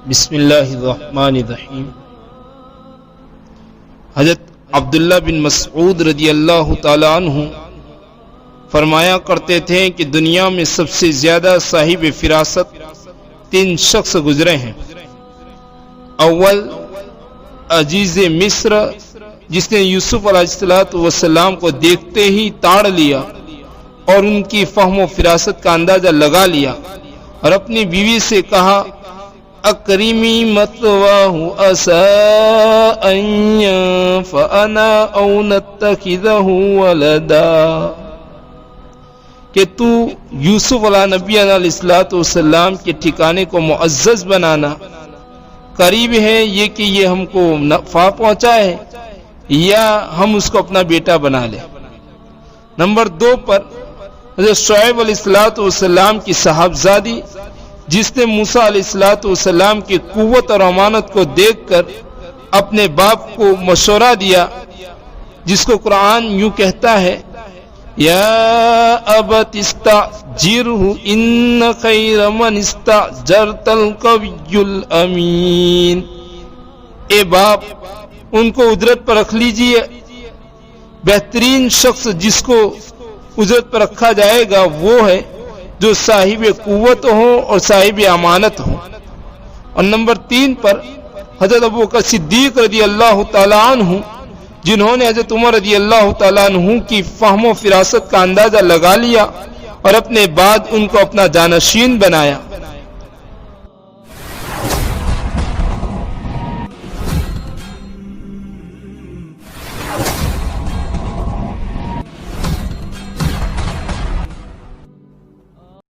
بسم اللہ الرحمن الرحیم۔ حضرت عبداللہ بن مسعود رضی اللہ تعالی عنہ فرمایا کرتے تھے کہ دنیا میں سب سے زیادہ صاحب فراست 3 شخص گزرے ہیں۔ اول عزیز مصر، جس نے یوسف علیہ السلام کو دیکھتے ہی تاڑ لیا اور ان کی فہم و فراست کا اندازہ لگا لیا اور اپنی بیوی سے کہا اکریمی مثواہ عسیٰ ان ینفعنا او نتخذہ ولدا، کہ تو یوسف علیہ نبی علیہ السلام کے ٹھکانے کو معزز بنانا، قریب ہے یہ کہ یہ ہم کو نفع پہنچائے یا ہم اس کو اپنا بیٹا بنا لیں۔ نمبر 2 پر حضرت شعیب علیہ السلام کی صاحبزادی، جس نے موسیٰ علیہ السلام کی قوت اور امانت کو دیکھ کر اپنے باپ کو مشورہ دیا، جس کو قرآن یوں کہتا ہے یا ابت استاجرہ ان خیر من استاجرت القوی الامین، اے باپ ان کو اجرت پر رکھ لیجئے، بہترین شخص جس کو اجرت پر رکھا جائے گا وہ ہے جو صاحب قوت ہو اور صاحب امانت ہو۔ اور نمبر 3 پر حضرت ابوبکر صدیق رضی اللہ تعالیٰ عنہ، جنہوں نے حضرت عمر رضی اللہ تعالیٰ عنہ کی فہم و فراست کا اندازہ لگا لیا اور اپنے بعد ان کو اپنا جانشین بنایا۔